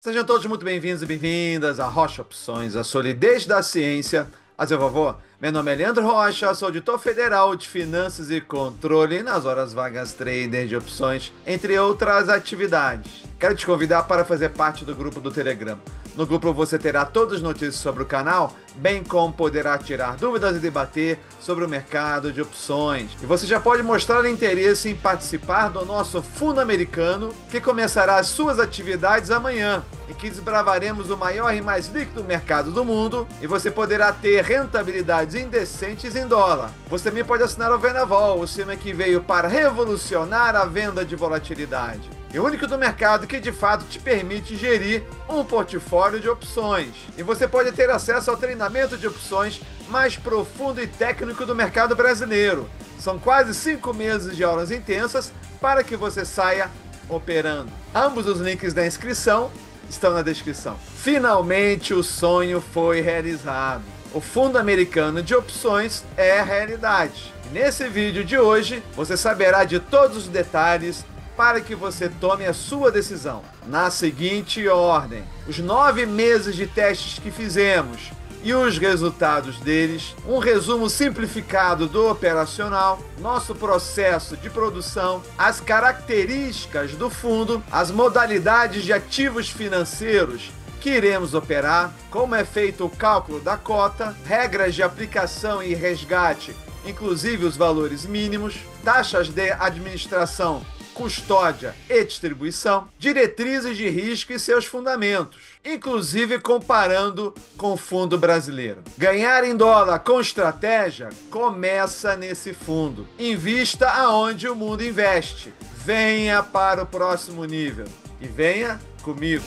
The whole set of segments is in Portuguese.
Sejam todos muito bem-vindos e bem-vindas a Rocha Opções, a solidez da ciência. A seu favor, meu nome é Leandro Rocha, sou auditor federal de finanças e controle nas horas vagas trader de opções, entre outras atividades. Quero te convidar para fazer parte do grupo do Telegram. No grupo você terá todas as notícias sobre o canal, bem como poderá tirar dúvidas e debater sobre o mercado de opções. E você já pode mostrar interesse em participar do nosso Fundo Americano, que começará as suas atividades amanhã, e que desbravaremos o maior e mais líquido mercado do mundo, e você poderá ter rentabilidades indecentes em dólar. Você também pode assinar o Venavol, o sistema que veio para revolucionar a venda de volatilidade. E o único do mercado que de fato te permite gerir um portfólio de opções. E você pode ter acesso ao treinamento de opções mais profundo e técnico do mercado brasileiro. São quase 5 meses de aulas intensas para que você saia operando. Ambos os links da inscrição estão na descrição. Finalmente o sonho foi realizado. O Fundo Americano de Opções é a realidade. E nesse vídeo de hoje você saberá de todos os detalhes para que você tome a sua decisão. Na seguinte ordem: os 9 meses de testes que fizemos e os resultados deles, um resumo simplificado do operacional, nosso processo de produção, as características do fundo, as modalidades de ativos financeiros que iremos operar, como é feito o cálculo da cota, regras de aplicação e resgate, inclusive os valores mínimos, taxas de administração, custódia e distribuição, diretrizes de risco e seus fundamentos, inclusive comparando com o fundo brasileiro. Ganhar em dólar com estratégia começa nesse fundo. Invista aonde o mundo investe. Venha para o próximo nível e venha comigo.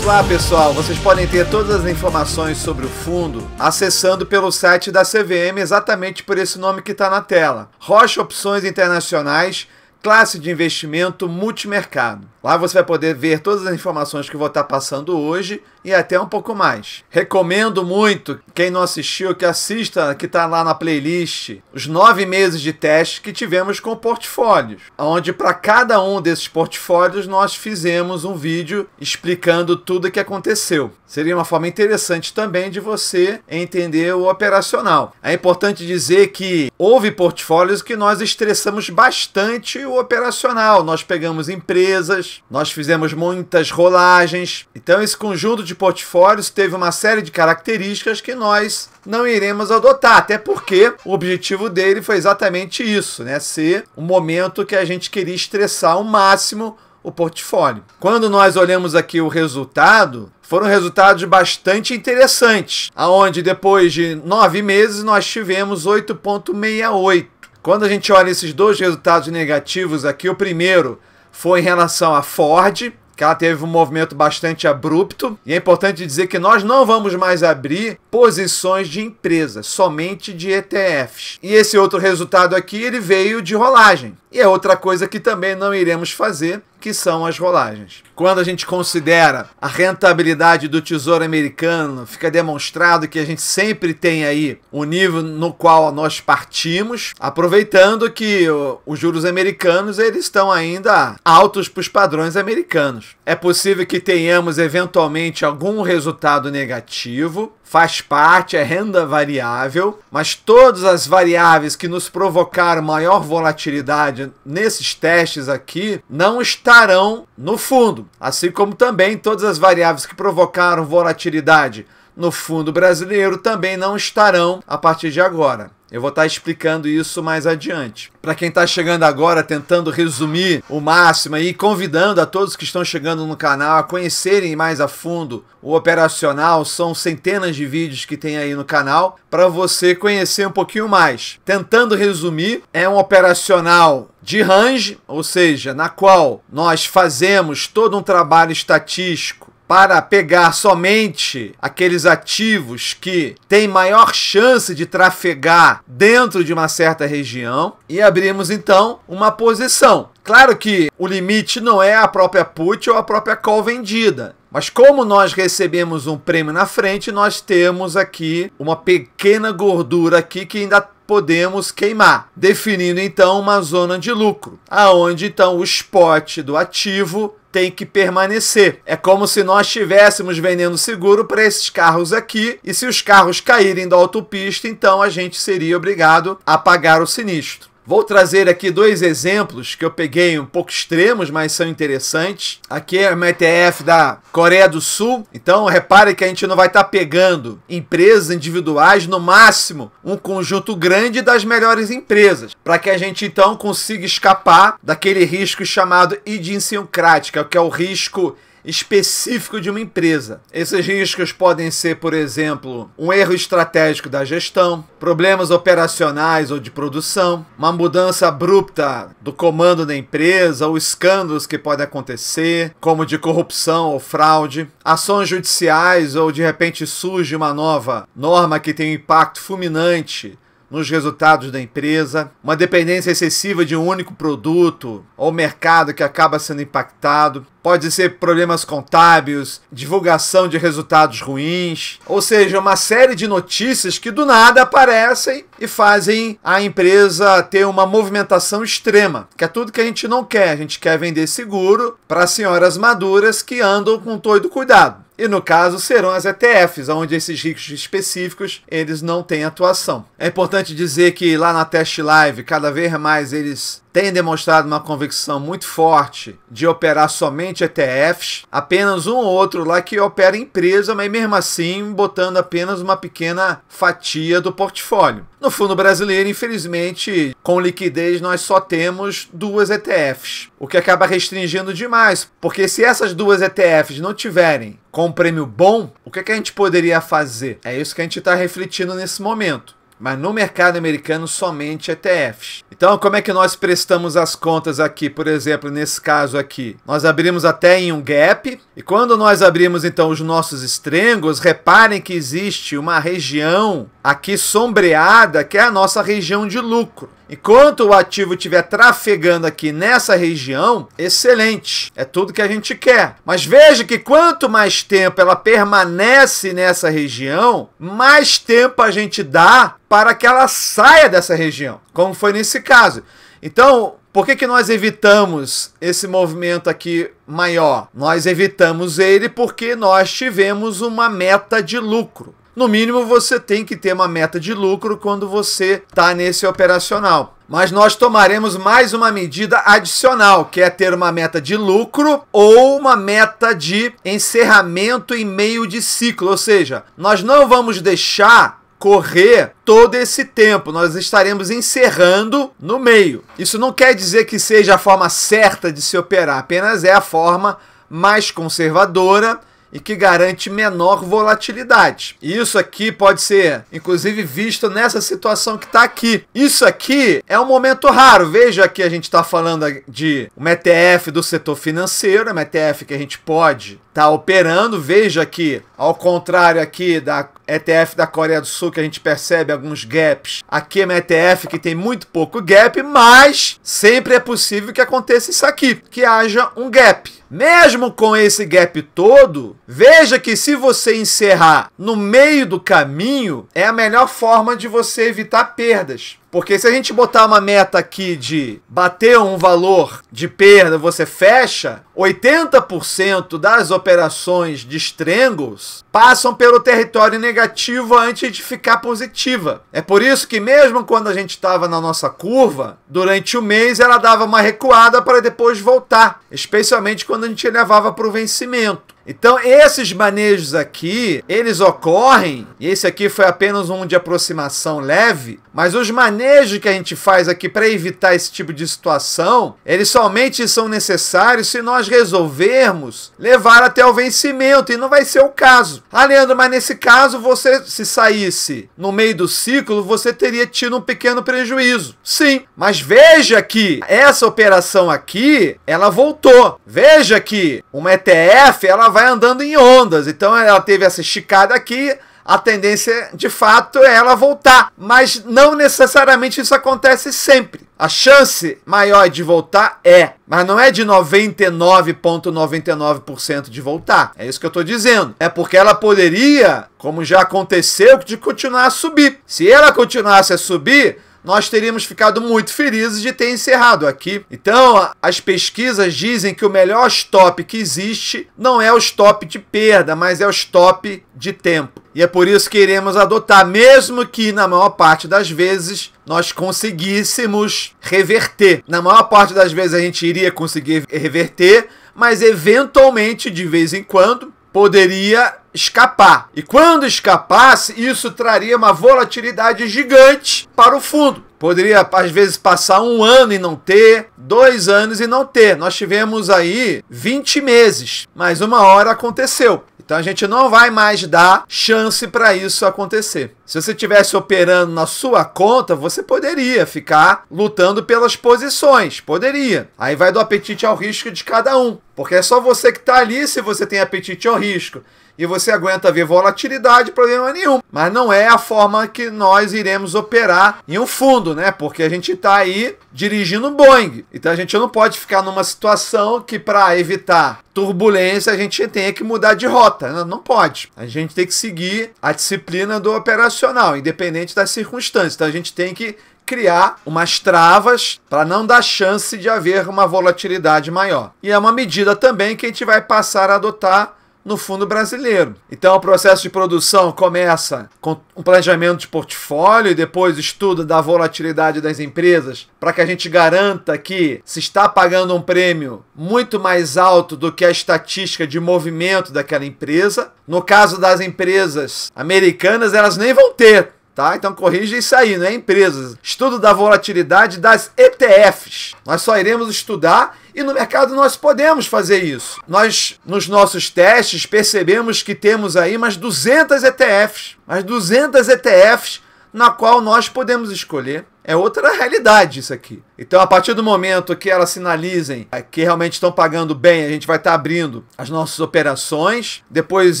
Olá pessoal, vocês podem ter todas as informações sobre o fundo acessando pelo site da CVM, exatamente por esse nome que está na tela. Rocha Opções Internacionais, classe de investimento multimercado. Lá você vai poder ver todas as informações que eu vou estar passando hoje e até um pouco mais. Recomendo muito, quem não assistiu, que assista, que está lá na playlist, os 9 meses de teste que tivemos com portfólios, onde para cada um desses portfólios nós fizemos um vídeo explicando tudo o que aconteceu. Seria uma forma interessante também de você entender o operacional. É importante dizer que houve portfólios que nós estressamos bastante o operacional. Nós pegamos empresas, nós fizemos muitas rolagens. Então esse conjunto de portfólios teve uma série de características que nós não iremos adotar, até porque o objetivo dele foi exatamente isso, né? Ser um momento que a gente queria estressar ao máximo o portfólio. Quando nós olhamos aqui o resultado, foram resultados bastante interessantes, aonde depois de 9 meses nós tivemos 8,68. Quando a gente olha esses dois resultados negativos aqui, o primeiro foi em relação à Ford, que ela teve um movimento bastante abrupto, e é importante dizer que nós não vamos mais abrir posições de empresas, somente de ETFs. E esse outro resultado aqui, ele veio de rolagem. E é outra coisa que também não iremos fazer, que são as rolagens. Quando a gente considera a rentabilidade do Tesouro Americano, fica demonstrado que a gente sempre tem aí o nível no qual nós partimos, aproveitando que os juros americanos eles estão ainda altos para os padrões americanos. É possível que tenhamos eventualmente algum resultado negativo, faz parte, é renda variável, mas todas as variáveis que nos provocaram maior volatilidade nesses testes aqui não estarão no fundo, assim como também todas as variáveis que provocaram volatilidade no fundo brasileiro também não estarão a partir de agora. Eu vou estar explicando isso mais adiante. Para quem está chegando agora, tentando resumir o máximo e convidando a todos que estão chegando no canal a conhecerem mais a fundo o operacional, são centenas de vídeos que tem aí no canal para você conhecer um pouquinho mais. Tentando resumir, é um operacional de range, ou seja, na qual nós fazemos todo um trabalho estatístico para pegar somente aqueles ativos que têm maior chance de trafegar dentro de uma certa região e abrimos então uma posição. Claro que o limite não é a própria put ou a própria call vendida, mas como nós recebemos um prêmio na frente, nós temos aqui uma pequena gordura aqui que ainda podemos queimar, definindo então uma zona de lucro, aonde então o spot do ativo tem que permanecer. É como se nós estivéssemos vendendo seguro para esses carros aqui, e se os carros caírem da autopista, então a gente seria obrigado a pagar o sinistro. Vou trazer aqui dois exemplos que eu peguei um pouco extremos, mas são interessantes. Aqui é uma ETF da Coreia do Sul. Então, repare que a gente não vai estar pegando empresas individuais, no máximo um conjunto grande das melhores empresas, para que a gente então consiga escapar daquele risco chamado idiosincrática, que é o risco específico de uma empresa. Esses riscos podem ser, por exemplo, um erro estratégico da gestão, problemas operacionais ou de produção, uma mudança abrupta do comando da empresa ou escândalos que podem acontecer, como de corrupção ou fraude, ações judiciais ou de repente surge uma nova norma que tem um impacto fulminante nos resultados da empresa, uma dependência excessiva de um único produto ou mercado que acaba sendo impactado, pode ser problemas contábeis, divulgação de resultados ruins, ou seja, uma série de notícias que do nada aparecem e fazem a empresa ter uma movimentação extrema, que é tudo que a gente não quer. A gente quer vender seguro para senhoras maduras que andam com todo cuidado. E no caso serão as ETFs, onde esses riscos específicos eles não têm atuação. É importante dizer que lá na Test Live, cada vez mais eles têm demonstrado uma convicção muito forte de operar somente ETFs, apenas um ou outro lá que opera empresa, mas mesmo assim botando apenas uma pequena fatia do portfólio. No fundo brasileiro, infelizmente, com liquidez nós só temos 2 ETFs, o que acaba restringindo demais, porque se essas 2 ETFs não tiverem com um prêmio bom, o que a gente poderia fazer? É isso que a gente está refletindo nesse momento. Mas no mercado americano somente ETFs. Então, como é que nós prestamos as contas aqui? Por exemplo, nesse caso aqui, nós abrimos até em um gap, e quando nós abrimos então os nossos strangles, reparem que existe uma região aqui sombreada, que é a nossa região de lucro. Enquanto o ativo estiver trafegando aqui nessa região, excelente, é tudo que a gente quer. Mas veja que quanto mais tempo ela permanece nessa região, mais tempo a gente dá para que ela saia dessa região, como foi nesse caso. Então, por que nós evitamos esse movimento aqui maior? Nós evitamos ele porque nós tivemos uma meta de lucro. No mínimo, você tem que ter uma meta de lucro quando você está nesse operacional. Mas nós tomaremos mais uma medida adicional, que é ter uma meta de lucro ou uma meta de encerramento em meio de ciclo. Ou seja, nós não vamos deixar correr todo esse tempo, nós estaremos encerrando no meio. Isso não quer dizer que seja a forma certa de se operar, apenas é a forma mais conservadora e que garante menor volatilidade. E isso aqui pode ser, inclusive, visto nessa situação que está aqui. Isso aqui é um momento raro. Veja que a gente está falando de uma ETF do setor financeiro, uma ETF que a gente pode estar operando. Veja que, ao contrário aqui da ETF da Coreia do Sul, que a gente percebe alguns gaps, aqui é uma ETF que tem muito pouco gap, mas sempre é possível que aconteça isso aqui, que haja um gap. Mesmo com esse gap todo, veja que se você encerrar no meio do caminho, é a melhor forma de você evitar perdas. Porque se a gente botar uma meta aqui de bater um valor de perda, você fecha, 80% das operações de strangles passam pelo território negativo antes de ficar positiva. É por isso que mesmo quando a gente estava na nossa curva, durante o mês ela dava uma recuada para depois voltar, especialmente quando a gente levava para o vencimento. Então esses manejos aqui, eles ocorrem, e esse aqui foi apenas um de aproximação leve, mas os manejos que a gente faz aqui para evitar esse tipo de situação, eles somente são necessários se nós resolvermos levar até o vencimento, e não vai ser o caso. Ah, Leandro, mas nesse caso, você, se saísse no meio do ciclo, você teria tido um pequeno prejuízo. Sim, mas veja que essa operação aqui, ela voltou. Veja que uma ETF, ela vai andando em ondas, então ela teve essa esticada aqui, a tendência, de fato, é ela voltar. Mas não necessariamente isso acontece sempre. A chance maior de voltar mas não é de 99,99% de voltar. É isso que eu estou dizendo. É porque ela poderia, como já aconteceu, de continuar a subir. Se ela continuasse a subir, nós teríamos ficado muito felizes de ter encerrado aqui. Então, as pesquisas dizem que o melhor stop que existe não é o stop de perda, mas é o stop de tempo. E é por isso que iremos adotar, mesmo que na maior parte das vezes nós conseguíssemos reverter. Na maior parte das vezes a gente iria conseguir reverter, mas eventualmente, de vez em quando, poderia escapar. E quando escapasse, isso traria uma volatilidade gigante para o fundo. Poderia, às vezes, passar 1 ano e não ter, 2 anos e não ter. Nós tivemos aí 20 meses, mas uma hora aconteceu. Então a gente não vai mais dar chance para isso acontecer. Se você estivesse operando na sua conta, você poderia ficar lutando pelas posições. Poderia. Aí vai do apetite ao risco de cada um. Porque é só você que está ali se você tem apetite ao risco. E você aguenta ver volatilidade, problema nenhum. Mas não é a forma que nós iremos operar em um fundo, né? Porque a gente está aí dirigindo um Boeing. Então a gente não pode ficar numa situação que, para evitar turbulência, a gente tenha que mudar de rota. Não pode. A gente tem que seguir a disciplina do operacional, independente das circunstâncias. Então a gente tem que criar umas travas para não dar chance de haver uma volatilidade maior. E é uma medida também que a gente vai passar a adotar no fundo brasileiro. Então o processo de produção começa com um planejamento de portfólio e depois estudo da volatilidade das empresas para que a gente garanta que se está pagando um prêmio muito mais alto do que a estatística de movimento daquela empresa. No caso das empresas americanas, elas nem vão ter. Tá? Então corrija isso aí, não é empresas. Estudo da volatilidade das ETFs. Nós só iremos estudar e no mercado nós podemos fazer isso. Nós, nos nossos testes, percebemos que temos aí mais 200 ETFs. Mais 200 ETFs na qual nós podemos escolher. É outra realidade isso aqui. Então, a partir do momento que elas sinalizem que realmente estão pagando bem, a gente vai estar abrindo as nossas operações. Depois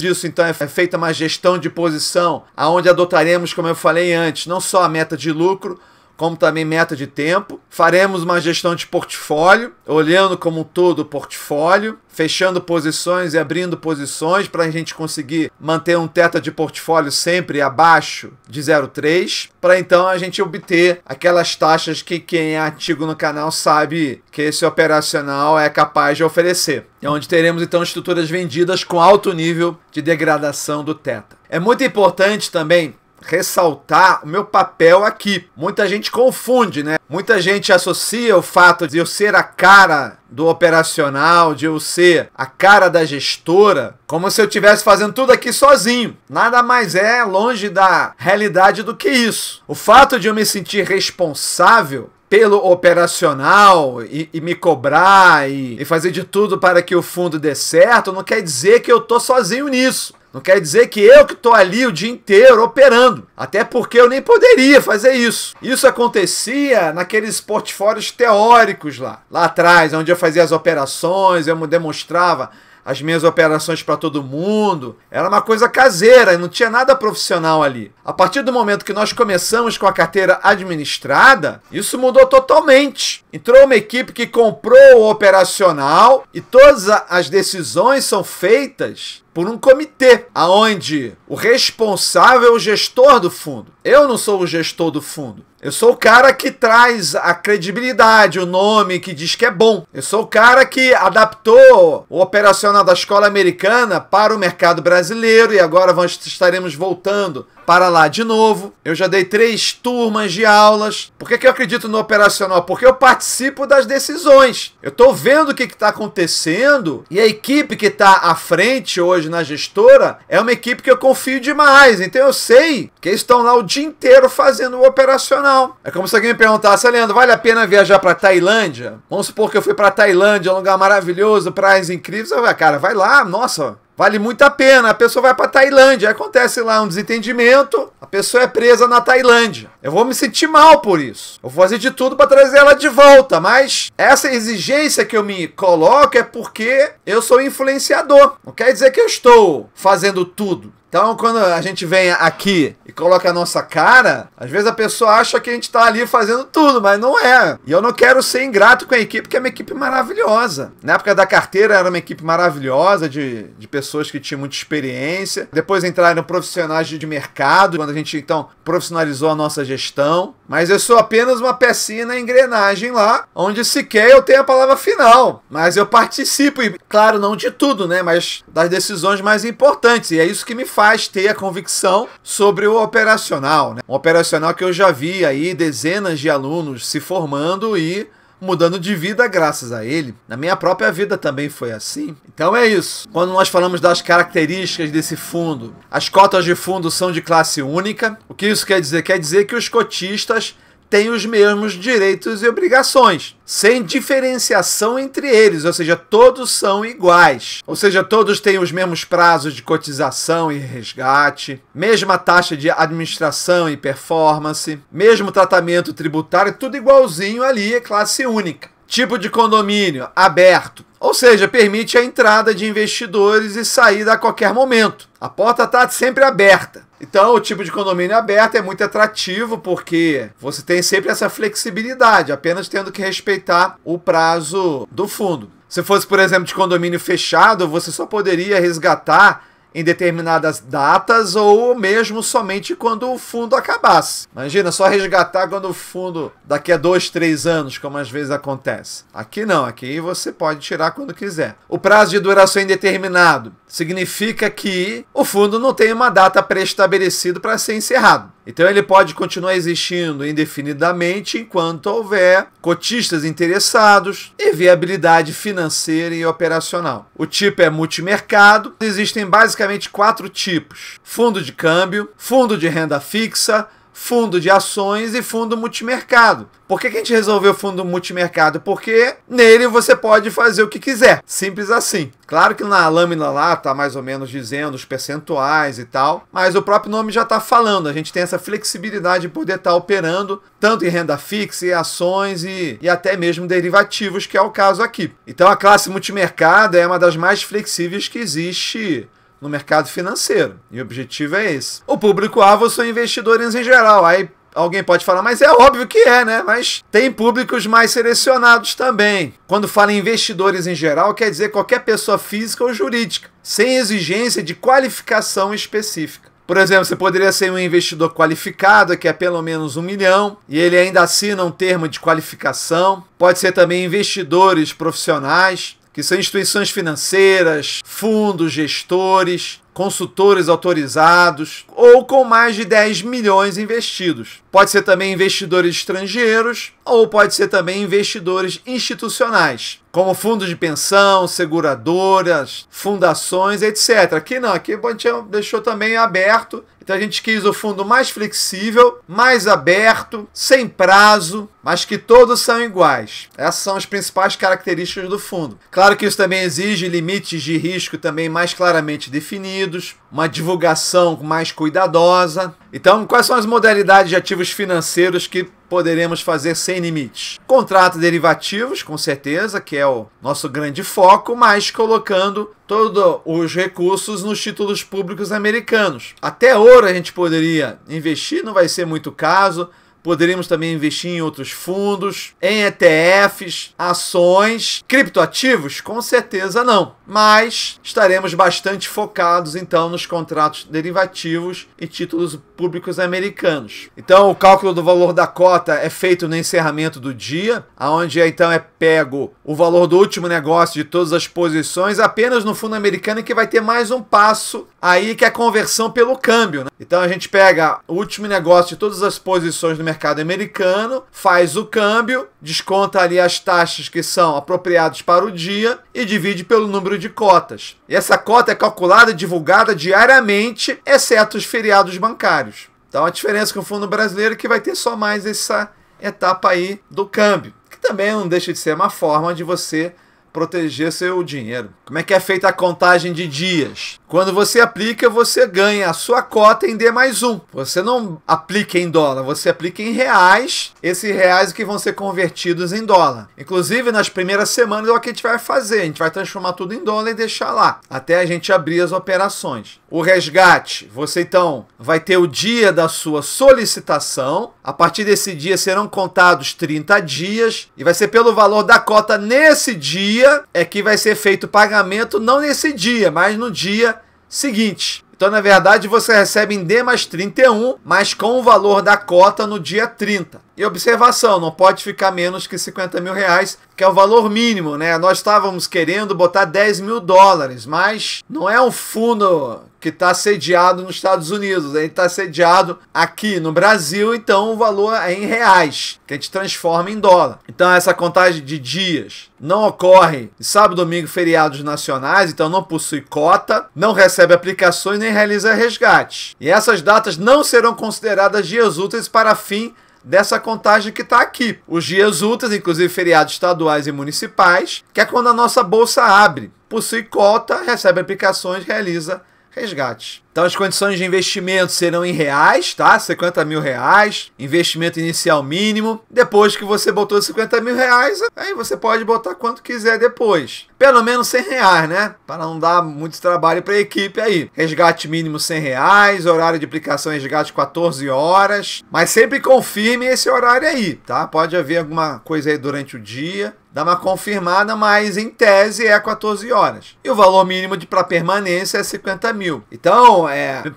disso, então, é feita uma gestão de posição, onde adotaremos, como eu falei antes, não só a meta de lucro, como também meta de tempo. Faremos uma gestão de portfólio, olhando como um todo o portfólio, fechando posições e abrindo posições para a gente conseguir manter um teto de portfólio sempre abaixo de 0,3, para então a gente obter aquelas taxas que quem é antigo no canal sabe que esse operacional é capaz de oferecer. É onde teremos então estruturas vendidas com alto nível de degradação do teta. É muito importante também ressaltar o meu papel aqui. Muita gente confunde, né? Muita gente associa o fato de eu ser a cara do operacional, de eu ser a cara da gestora, como se eu estivesse fazendo tudo aqui sozinho. Nada mais é longe da realidade do que isso. O fato de eu me sentir responsável pelo operacional e me cobrar e fazer de tudo para que o fundo dê certo, não quer dizer que eu tô sozinho nisso. Não quer dizer que eu que estou ali o dia inteiro operando. Até porque eu nem poderia fazer isso. Isso acontecia naqueles portfólios teóricos lá atrás, onde eu fazia as operações, eu demonstrava as minhas operações para todo mundo. Era uma coisa caseira, não tinha nada profissional ali. A partir do momento que nós começamos com a carteira administrada, isso mudou totalmente. Entrou uma equipe que comprou o operacional e todas as decisões são feitas por um comitê, aonde o responsável é o gestor do fundo. Eu não sou o gestor do fundo. Eu sou o cara que traz a credibilidade, o nome, que diz que é bom. Eu sou o cara que adaptou o operacional da escola americana para o mercado brasileiro e agora estaremos voltando para lá de novo. Eu já dei 3 turmas de aulas. Por que eu acredito no operacional? Porque eu participo das decisões. Eu estou vendo o que está acontecendo e a equipe que está à frente hoje na gestora é uma equipe que eu confio demais. Então eu sei que eles estão lá o dia inteiro fazendo o operacional. É como se alguém me perguntasse: Leandro, vale a pena viajar para Tailândia? Vamos supor que eu fui para Tailândia, um lugar maravilhoso, praias incríveis. Eu falei, cara, vai lá, nossa, vale muito a pena. A pessoa vai para Tailândia, acontece lá um desentendimento, a pessoa é presa na Tailândia. Eu vou me sentir mal por isso. Eu vou fazer de tudo para trazer ela de volta, mas essa exigência que eu me coloco é porque eu sou influenciador. Não quer dizer que eu estou fazendo tudo. Então, quando a gente vem aqui e coloca a nossa cara, às vezes a pessoa acha que a gente tá ali fazendo tudo, mas não é. E eu não quero ser ingrato com a equipe, porque é uma equipe maravilhosa. Na época da carteira era uma equipe maravilhosa, de pessoas que tinham muita experiência. Depois entraram profissionais de mercado, quando a gente então profissionalizou a nossa gestão. Mas eu sou apenas uma pecinha na engrenagem lá, onde sequer eu tenho a palavra final. Mas eu participo, e claro, não de tudo, né? Mas das decisões mais importantes. E é isso que me faz ter a convicção sobre o operacional, né? Um operacional que eu já vi aí dezenas de alunos se formando e mudando de vida graças a ele. Na minha própria vida também foi assim. Então é isso. Quando nós falamos das características desse fundo, as cotas de fundo são de classe única. O que isso quer dizer? Quer dizer que os cotistas têm os mesmos direitos e obrigações, sem diferenciação entre eles, ou seja, todos são iguais. Ou seja, todos têm os mesmos prazos de cotização e resgate, mesma taxa de administração e performance, mesmo tratamento tributário, tudo igualzinho ali, é classe única. Tipo de condomínio, aberto. Ou seja, permite a entrada de investidores e saída a qualquer momento. A porta está sempre aberta. Então, o tipo de condomínio aberto é muito atrativo porque você tem sempre essa flexibilidade, apenas tendo que respeitar o prazo do fundo. Se fosse, por exemplo, de condomínio fechado, você só poderia resgatar em determinadas datas ou mesmo somente quando o fundo acabasse. Imagina, só resgatar quando o fundo daqui a 2, 3 anos, como às vezes acontece. Aqui não, aqui você pode tirar quando quiser. O prazo de duração indeterminado significa que o fundo não tem uma data pré-estabelecida para ser encerrado. Então ele pode continuar existindo indefinidamente enquanto houver cotistas interessados e viabilidade financeira e operacional. O tipo é multimercado. Existem basicamente 4 tipos: fundo de câmbio, fundo de renda fixa, fundo de ações e fundo multimercado. Por que a gente resolveu o fundo multimercado? Porque nele você pode fazer o que quiser. Simples assim. Claro que na lâmina lá está mais ou menos dizendo os percentuais e tal, mas o próprio nome já está falando. A gente tem essa flexibilidade de poder estar operando tanto em renda fixa, e ações e até mesmo derivativos, que é o caso aqui. Então a classe multimercado é uma das mais flexíveis que existe no mercado financeiro. E o objetivo é esse. O público-alvo são investidores em geral. Aí alguém pode falar, mas é óbvio que é, né? Mas tem públicos mais selecionados também. Quando fala em investidores em geral, quer dizer qualquer pessoa física ou jurídica, sem exigência de qualificação específica. Por exemplo, você poderia ser um investidor qualificado, que é pelo menos 1 milhão, e ele ainda assina um termo de qualificação. Pode ser também investidores profissionais, que são instituições financeiras, fundos, gestores, consultores autorizados ou com mais de 10 milhões investidos. Pode ser também investidores estrangeiros ou pode ser também investidores institucionais, como fundos de pensão, seguradoras, fundações, etc. Aqui não, aqui a gente deixou também aberto. Então a gente quis o fundo mais flexível, mais aberto, sem prazo, mas que todos são iguais. Essas são as principais características do fundo. Claro que isso também exige limites de risco também mais claramente definidos, uma divulgação mais cuidadosa. Então, quais são as modalidades de ativos financeiros que poderemos fazer sem limites? Contratos derivativos, com certeza, que é o nosso grande foco, mas colocando todos os recursos nos títulos públicos americanos. Até ouro a gente poderia investir, não vai ser muito caso. Poderíamos também investir em outros fundos, em ETFs, ações, criptoativos? Com certeza não. Mas estaremos bastante focados então nos contratos derivativos e títulos públicos americanos. Então o cálculo do valor da cota é feito no encerramento do dia, onde então é pego o valor do último negócio de todas as posições apenas no fundo americano, que vai ter mais um passo aí, que é a conversão pelo câmbio, né? Então a gente pega o último negócio de todas as posições do mercado americano, faz o câmbio, desconta ali as taxas que são apropriadas para o dia e divide pelo número de cotas. E essa cota é calculada e divulgada diariamente, exceto os feriados bancários. Então a diferença com o fundo brasileiro é que vai ter só mais essa etapa aí do câmbio, que também não deixa de ser uma forma de você proteger seu dinheiro. Como é que é feita a contagem de dias? Quando você aplica, você ganha a sua cota em D+1. Você não aplica em dólar, você aplica em reais. Esses reais que vão ser convertidos em dólar. Inclusive, nas primeiras semanas é o que a gente vai fazer. A gente vai transformar tudo em dólar e deixar lá, até a gente abrir as operações. O resgate, você então vai ter o dia da sua solicitação. A partir desse dia serão contados 30 dias e vai ser pelo valor da cota nesse dia é que vai ser feito o pagamento, não nesse dia, mas no dia seguinte. Então, na verdade, você recebe em D+31, mas com o valor da cota no dia 30. E observação, não pode ficar menos que 50 mil reais, que é o valor mínimo, né? Nós estávamos querendo botar 10 mil dólares, mas não é um fundo que está sediado nos Estados Unidos, ele está sediado aqui no Brasil, então o valor é em reais, que a gente transforma em dólar. Então essa contagem de dias não ocorre sábado, domingo, feriados nacionais, então não possui cota, não recebe aplicações nem realiza resgate. E essas datas não serão consideradas dias úteis para fim dessa contagem que está aqui. Os dias úteis, inclusive feriados estaduais e municipais, que é quando a nossa bolsa abre. Possui cota, recebe aplicações, realiza resgate. Então as condições de investimento serão em reais, tá? 50 mil reais, investimento inicial mínimo. Depois que você botou 50 mil reais, aí você pode botar quanto quiser depois. Pelo menos 100 reais, né? Para não dar muito trabalho para a equipe aí. Resgate mínimo 100 reais, horário de aplicação resgate 14 horas. Mas sempre confirme esse horário aí, tá? Pode haver alguma coisa aí durante o dia. Dá uma confirmada, mas em tese é 14 horas. E o valor mínimo para permanência é 50 mil. Então,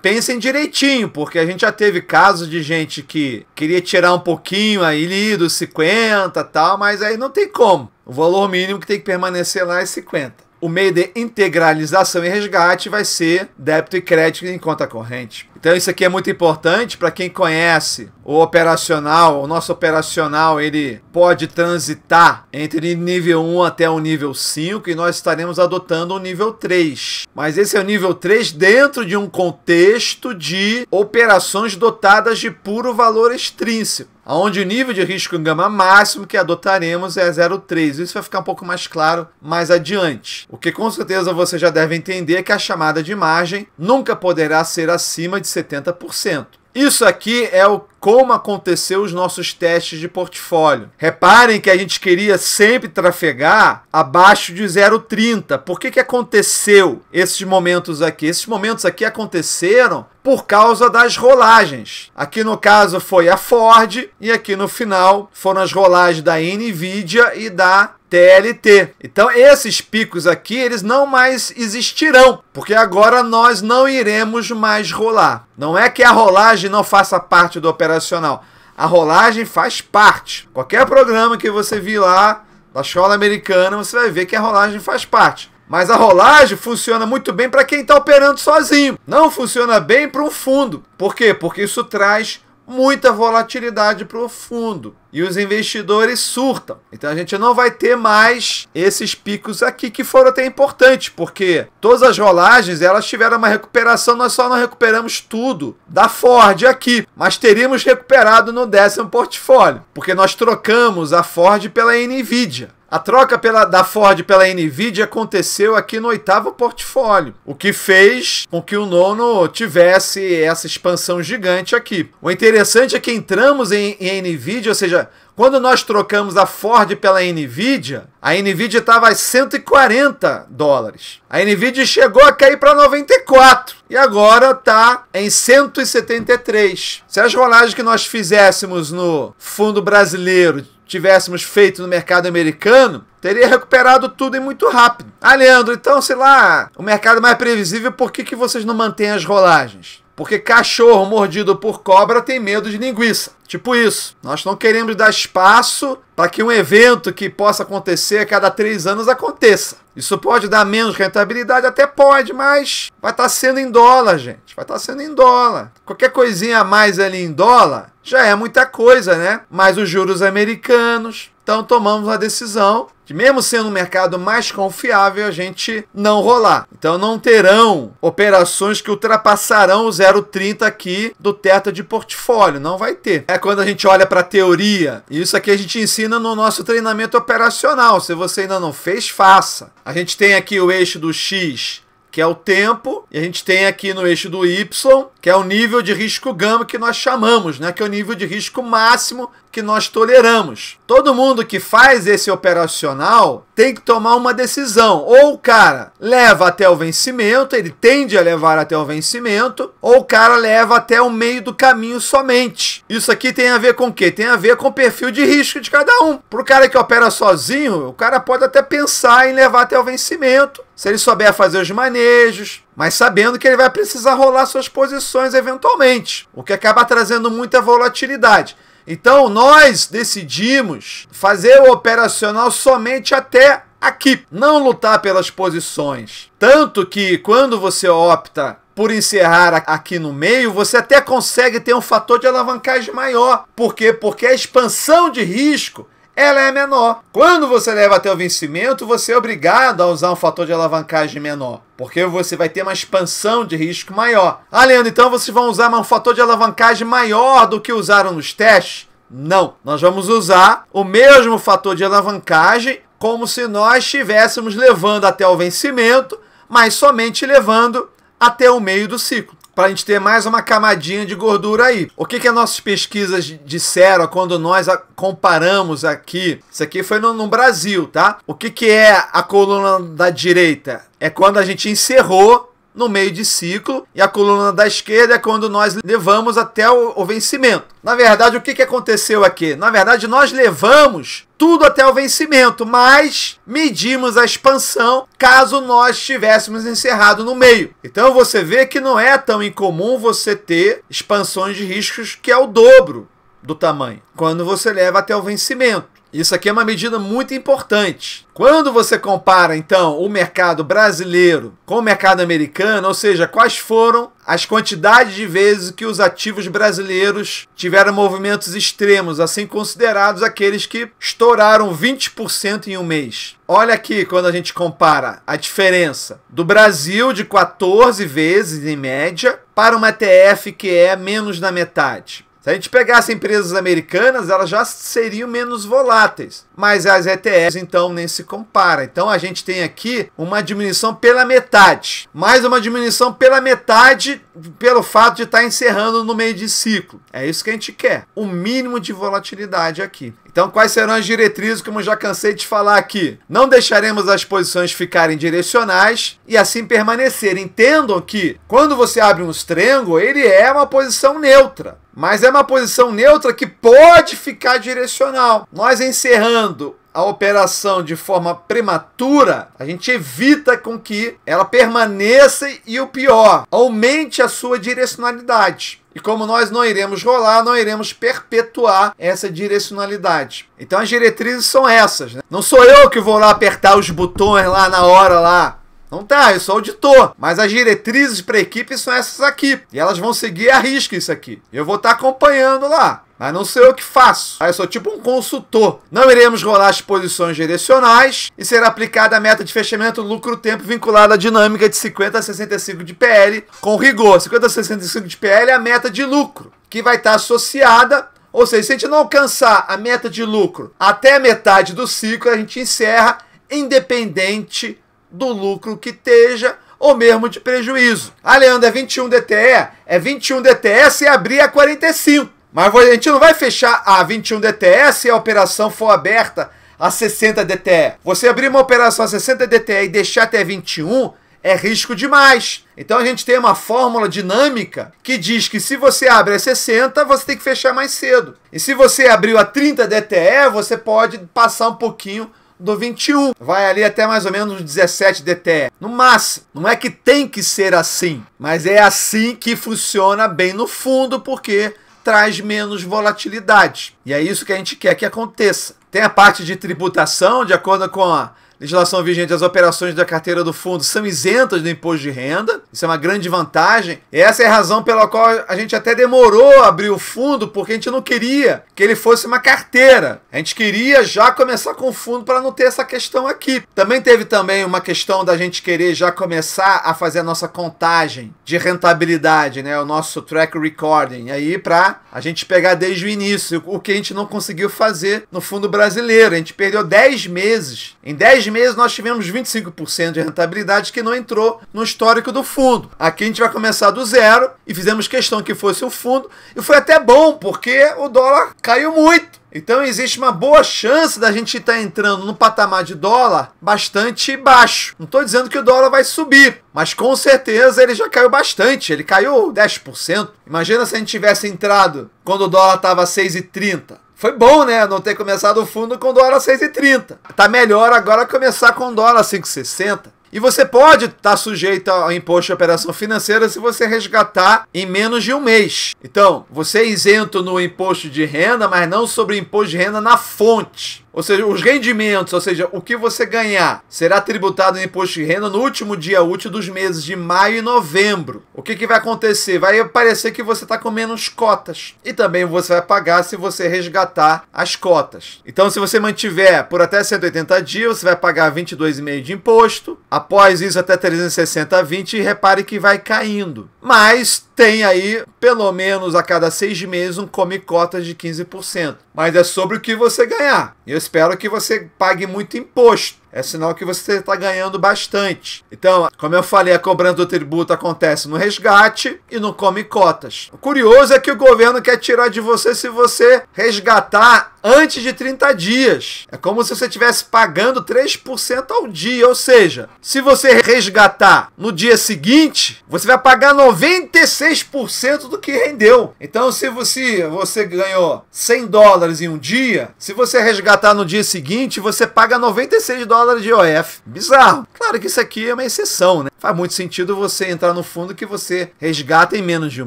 pensem direitinho, porque a gente já teve casos de gente que queria tirar um pouquinho aí dos 50 e tal, mas aí não tem como. O valor mínimo que tem que permanecer lá é 50. O meio de integralização e resgate vai ser débito e crédito em conta corrente. Então isso aqui é muito importante para quem conhece o operacional. O nosso operacional ele pode transitar entre nível 1 até o nível 5 e nós estaremos adotando o nível 3. Mas esse é o nível 3 dentro de um contexto de operações dotadas de puro valor extrínseco, onde o nível de risco em gama máximo que adotaremos é 0,3. Isso vai ficar um pouco mais claro mais adiante. O que com certeza você já deve entender é que a chamada de margem nunca poderá ser acima de 70%. Isso aqui é como aconteceu os nossos testes de portfólio. Reparem que a gente queria sempre trafegar abaixo de 0,30. Por que aconteceu esses momentos aqui? Esses momentos aqui aconteceram por causa das rolagens. Aqui no caso foi a Ford e aqui no final foram as rolagens da Nvidia e da TLT. Então esses picos aqui, eles não mais existirão, porque agora nós não iremos mais rolar. Não é que a rolagem não faça parte do operacional. A rolagem faz parte. Qualquer programa que você vir lá da escola americana, você vai ver que a rolagem faz parte. Mas a rolagem funciona muito bem para quem está operando sozinho. Não funciona bem para um fundo. Por quê? Porque isso traz muita volatilidade para o fundo e os investidores surtam. Então a gente não vai ter mais esses picos aqui que foram até importantes, porque todas as rolagens elas tiveram uma recuperação, nós só não recuperamos tudo da Ford aqui, mas teríamos recuperado no 10º portfólio, porque nós trocamos a Ford pela Nvidia. A troca da Ford pela Nvidia aconteceu aqui no 8º portfólio, o que fez com que o 9º tivesse essa expansão gigante aqui. O interessante é que entramos em Nvidia, ou seja, quando nós trocamos a Ford pela Nvidia, a Nvidia estava a 140 dólares. A Nvidia chegou a cair para 94 e agora está em 173. Se as rolagens que nós fizéssemos no fundo brasileiro tivéssemos feito no mercado americano, teria recuperado tudo e muito rápido. Ah, Leandro, então, sei lá, o mercado mais previsível, por que vocês não mantêm as rolagens? Porque cachorro mordido por cobra tem medo de linguiça. Tipo isso. Nós não queremos dar espaço para que um evento que possa acontecer a cada 3 anos aconteça. Isso pode dar menos rentabilidade? Até pode, mas vai estar sendo em dólar, gente. Vai estar sendo em dólar. Qualquer coisinha a mais ali em dólar já é muita coisa, né? Mas os juros americanos. Então tomamos a decisão de mesmo sendo um mercado mais confiável, a gente não rolar. Então não terão operações que ultrapassarão o 0,30 aqui do teto de portfólio, não vai ter. É quando a gente olha para a teoria, e isso aqui a gente ensina no nosso treinamento operacional. Se você ainda não fez, faça. A gente tem aqui o eixo do X, que é o tempo, e a gente tem aqui no eixo do Y, que é o nível de risco gama que nós chamamos, né? Que é o nível de risco máximo que nós toleramos. Todo mundo que faz esse operacional tem que tomar uma decisão. Ou o cara leva até o vencimento, ele tende a levar até o vencimento, ou o cara leva até o meio do caminho somente. Isso aqui tem a ver com o quê? Tem a ver com o perfil de risco de cada um. Para o cara que opera sozinho, o cara pode até pensar em levar até o vencimento, se ele souber fazer os manejos, mas sabendo que ele vai precisar rolar suas posições eventualmente, o que acaba trazendo muita volatilidade. Então nós decidimos fazer o operacional somente até aqui, não lutar pelas posições. Tanto que quando você opta por encerrar aqui no meio, você até consegue ter um fator de alavancagem maior. Por quê? Porque a expansão de risco ela é menor. Quando você leva até o vencimento, você é obrigado a usar um fator de alavancagem menor, porque você vai ter uma expansão de risco maior. Ah, Leandro, então vocês vão usar um fator de alavancagem maior do que usaram nos testes? Não, nós vamos usar o mesmo fator de alavancagem como se nós estivéssemos levando até o vencimento, mas somente levando até o meio do ciclo, para a gente ter mais uma camadinha de gordura aí. O que as nossas pesquisas disseram quando nós comparamos aqui? Isso aqui foi no Brasil, tá? O que é a coluna da direita? É quando a gente encerrou no meio de ciclo, e a coluna da esquerda é quando nós levamos até o vencimento. Na verdade, o que aconteceu aqui? Na verdade, nós levamos tudo até o vencimento, mas medimos a expansão caso nós tivéssemos encerrado no meio. Então você vê que não é tão incomum você ter expansões de riscos que é o dobro do tamanho, quando você leva até o vencimento. Isso aqui é uma medida muito importante. Quando você compara, então, o mercado brasileiro com o mercado americano, ou seja, quais foram as quantidades de vezes que os ativos brasileiros tiveram movimentos extremos, assim considerados aqueles que estouraram 20% em um mês. Olha aqui quando a gente compara a diferença do Brasil de 14 vezes, em média, para uma ETF que é menos da metade. Se a gente pegasse empresas americanas, elas já seriam menos voláteis, mas as ETFs então nem se compara. Então a gente tem aqui uma diminuição pela metade, mais uma diminuição pela metade pelo fato de estar encerrando no meio de ciclo. É isso que a gente quer, o mínimo de volatilidade aqui. Então quais serão as diretrizes, como eu já cansei de falar aqui? Não deixaremos as posições ficarem direcionais e assim permanecer. Entendam que quando você abre um triângulo, ele é uma posição neutra, mas é uma posição neutra que pode ficar direcional. Nós encerrando a operação de forma prematura, a gente evita com que ela permaneça e, o pior, aumente a sua direcionalidade. E como nós não iremos rolar, não iremos perpetuar essa direcionalidade. Então as diretrizes são essas, né? Não sou eu que vou lá apertar os botões lá na hora lá. Não tá, eu sou auditor, mas as diretrizes para a equipe são essas aqui, e elas vão seguir a risca isso aqui. Eu vou estar acompanhando lá, mas não sou eu que faço. Eu sou tipo um consultor. Não iremos rolar as posições direcionais e será aplicada a meta de fechamento lucro-tempo vinculada à dinâmica de 50 a 65 de PL com rigor. 50 a 65 de PL é a meta de lucro, que vai estar associada. Ou seja, se a gente não alcançar a meta de lucro até a metade do ciclo, a gente encerra independente do lucro que esteja, ou mesmo de prejuízo. Ah, Leandro, é 21 DTE? É 21 DTE se abrir a 45. Mas a gente não vai fechar a 21 DTE se a operação for aberta a 60 DTE. Você abrir uma operação a 60 DTE e deixar até 21 é risco demais. Então a gente tem uma fórmula dinâmica que diz que se você abre a 60, você tem que fechar mais cedo. E se você abriu a 30 DTE, você pode passar um pouquinho do 21, vai ali até mais ou menos 17 DTE, no máximo. Não é que tem que ser assim, mas é assim que funciona bem no fundo, porque traz menos volatilidade. E é isso que a gente quer que aconteça. Tem a parte de tributação, de acordo com a legislação vigente, as operações da carteira do fundo são isentas do imposto de renda. Isso é uma grande vantagem. E essa é a razão pela qual a gente até demorou a abrir o fundo, porque a gente não queria que ele fosse uma carteira. A gente queria já começar com o fundo para não ter essa questão aqui. Também teve uma questão da gente querer já começar a fazer a nossa contagem de rentabilidade, né? O nosso track recording aí para a gente pegar desde o início, o que a gente não conseguiu fazer no fundo brasileiro. A gente perdeu 10 meses. Em 10 meses nós tivemos 25% de rentabilidade que não entrou no histórico do fundo. Aqui a gente vai começar do zero e fizemos questão que fosse o fundo. E foi até bom, porque o dólar caiu muito. Então existe uma boa chance da gente estar entrando no patamar de dólar bastante baixo. Não estou dizendo que o dólar vai subir, mas com certeza ele já caiu bastante. Ele caiu 10%. Imagina se a gente tivesse entrado quando o dólar estava 6,30. Foi bom, né? Não ter começado o fundo com o dólar 6,30. Tá melhor agora começar com o dólar 5,60. E você pode estar sujeito ao imposto de operação financeira se você resgatar em menos de um mês. Então, você é isento no imposto de renda, mas não sobre o imposto de renda na fonte. Ou seja, os rendimentos, ou seja, o que você ganhar, será tributado no imposto de renda no último dia útil dos meses de maio e novembro. O que vai acontecer? Vai parecer que você está com menos cotas. E também você vai pagar se você resgatar as cotas. Então, se você mantiver por até 180 dias, você vai pagar 22,5% de imposto. Após isso, até 360,20, e repare que vai caindo. Mas tem aí, pelo menos a cada 6 meses, um come cotas de 15%. Mas é sobre o que você ganhar. Eu espero que você pague muito imposto. É sinal que você está ganhando bastante. Então, como eu falei, a cobrança do tributo acontece no resgate e no come cotas. O curioso é que o governo quer tirar de você se você resgatar antes de 30 dias. É como se você estivesse pagando 3% ao dia. Ou seja, se você resgatar no dia seguinte, você vai pagar 96% do que rendeu. Então, se você ganhou $100 em um dia, se você resgatar no dia seguinte, você paga $96 de IOF. Bizarro. Claro que isso aqui é uma exceção, né? Faz muito sentido você entrar no fundo que você resgata em menos de um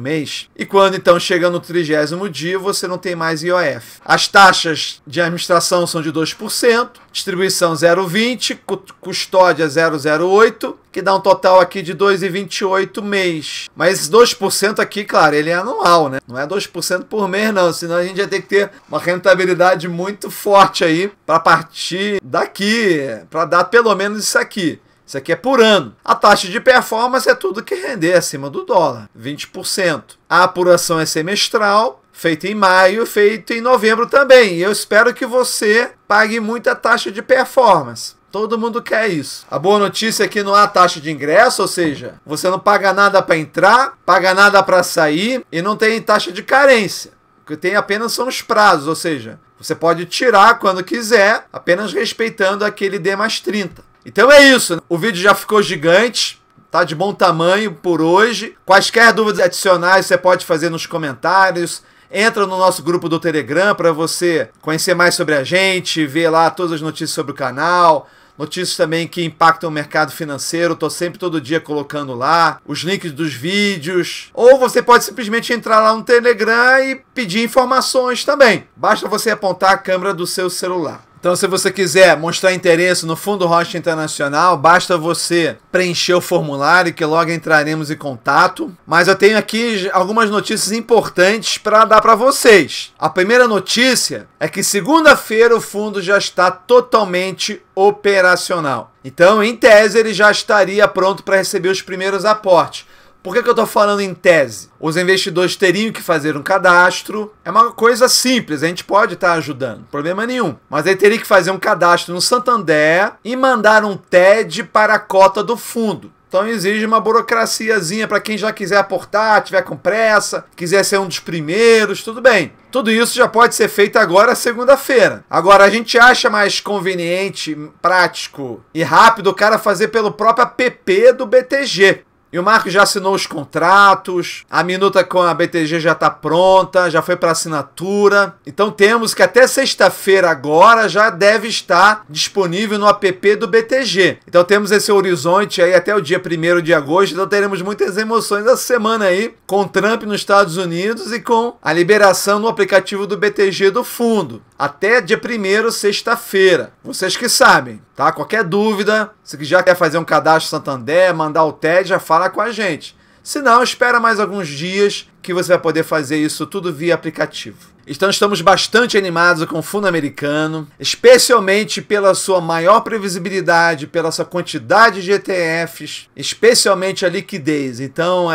mês. E quando então chega no 30º dia, você não tem mais IOF. As taxas de administração são de 2%, distribuição 0,20%, custódia 0,08%, que dá um total aqui de 2,28 mês. Mas esse 2% aqui, claro, ele é anual, né? Não é 2% por mês, não. Senão a gente ia ter que ter uma rentabilidade muito forte aí para partir daqui, para dar pelo menos isso aqui. Isso aqui é por ano. A taxa de performance é tudo que render acima do dólar, 20%. A apuração é semestral, feita em maio, feita em novembro também. E eu espero que você pague muita taxa de performance. Todo mundo quer isso. A boa notícia é que não há taxa de ingresso, ou seja, você não paga nada para entrar, paga nada para sair e não tem taxa de carência. O que tem apenas são os prazos, ou seja, você pode tirar quando quiser, apenas respeitando aquele D+30. Então é isso. O vídeo já ficou gigante. Tá de bom tamanho por hoje. Quaisquer dúvidas adicionais você pode fazer nos comentários. Entra no nosso grupo do Telegram para você conhecer mais sobre a gente, ver lá todas as notícias sobre o canal, notícias também que impactam o mercado financeiro. Estou sempre todo dia colocando lá os links dos vídeos. Ou você pode simplesmente entrar lá no Telegram e pedir informações também. Basta você apontar a câmera do seu celular. Então, se você quiser mostrar interesse no Fundo Rocha Internacional, basta você preencher o formulário que logo entraremos em contato. Mas eu tenho aqui algumas notícias importantes para dar para vocês. A primeira notícia é que segunda-feira o fundo já está totalmente operacional. Então, em tese, ele já estaria pronto para receber os primeiros aportes. Por que eu estou falando em tese? Os investidores teriam que fazer um cadastro. É uma coisa simples, a gente pode estar ajudando, problema nenhum. Mas ele teria que fazer um cadastro no Santander e mandar um TED para a cota do fundo. Então exige uma burocraciazinha para quem já quiser aportar, tiver com pressa, quiser ser um dos primeiros, tudo bem. Tudo isso já pode ser feito agora, segunda-feira. Agora, a gente acha mais conveniente, prático e rápido o cara fazer pelo próprio app do BTG. E o Marco já assinou os contratos, a minuta com a BTG já está pronta, já foi para assinatura. Então temos que até sexta-feira agora já deve estar disponível no app do BTG. Então temos esse horizonte aí até o dia 1º de agosto, então teremos muitas emoções essa semana aí, com Trump nos Estados Unidos e com a liberação no aplicativo do BTG do fundo. até dia 1º, sexta-feira. Vocês que sabem, tá? Qualquer dúvida, se já quer fazer um cadastro Santander, mandar o TED, já fala com a gente. Se não, espera mais alguns dias que você vai poder fazer isso tudo via aplicativo. Então estamos bastante animados com o fundo americano, especialmente pela sua maior previsibilidade, pela sua quantidade de ETFs, especialmente a liquidez. Então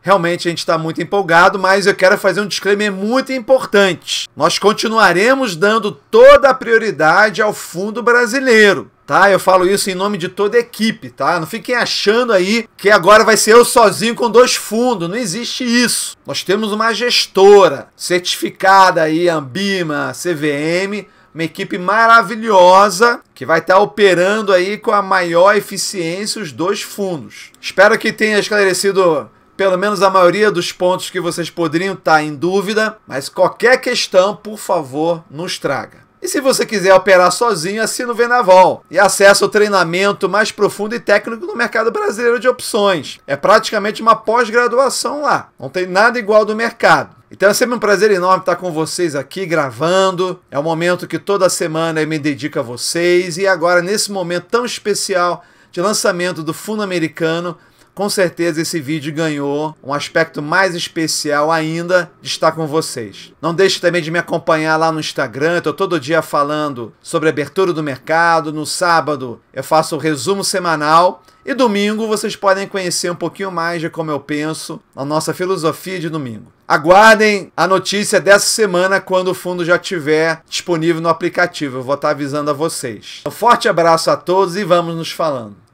realmente a gente está muito empolgado, mas eu quero fazer um disclaimer muito importante. Nós continuaremos dando toda a prioridade ao fundo brasileiro. Tá? Eu falo isso em nome de toda a equipe, tá? Não fiquem achando aí que agora vai ser eu sozinho com 2 fundos. Não existe isso. Nós temos uma gestora certificada aí, Ambima, CVM, uma equipe maravilhosa que vai estar operando aí com a maior eficiência os 2 fundos. Espero que tenha esclarecido pelo menos a maioria dos pontos que vocês poderiam estar em dúvida, mas qualquer questão, por favor, nos traga. E se você quiser operar sozinho, assina o Vendaval e acessa o treinamento mais profundo e técnico no mercado brasileiro de opções. É praticamente uma pós-graduação lá. Não tem nada igual do mercado. Então é sempre um prazer enorme estar com vocês aqui gravando. É um momento que toda semana eu me dedico a vocês. E agora, nesse momento tão especial de lançamento do fundo americano, com certeza esse vídeo ganhou um aspecto mais especial ainda de estar com vocês. Não deixe também de me acompanhar lá no Instagram, eu estou todo dia falando sobre a abertura do mercado. No sábado eu faço o resumo semanal e domingo vocês podem conhecer um pouquinho mais de como eu penso, a nossa filosofia de domingo. Aguardem a notícia dessa semana quando o fundo já estiver disponível no aplicativo, eu vou estar avisando a vocês. Um forte abraço a todos e vamos nos falando.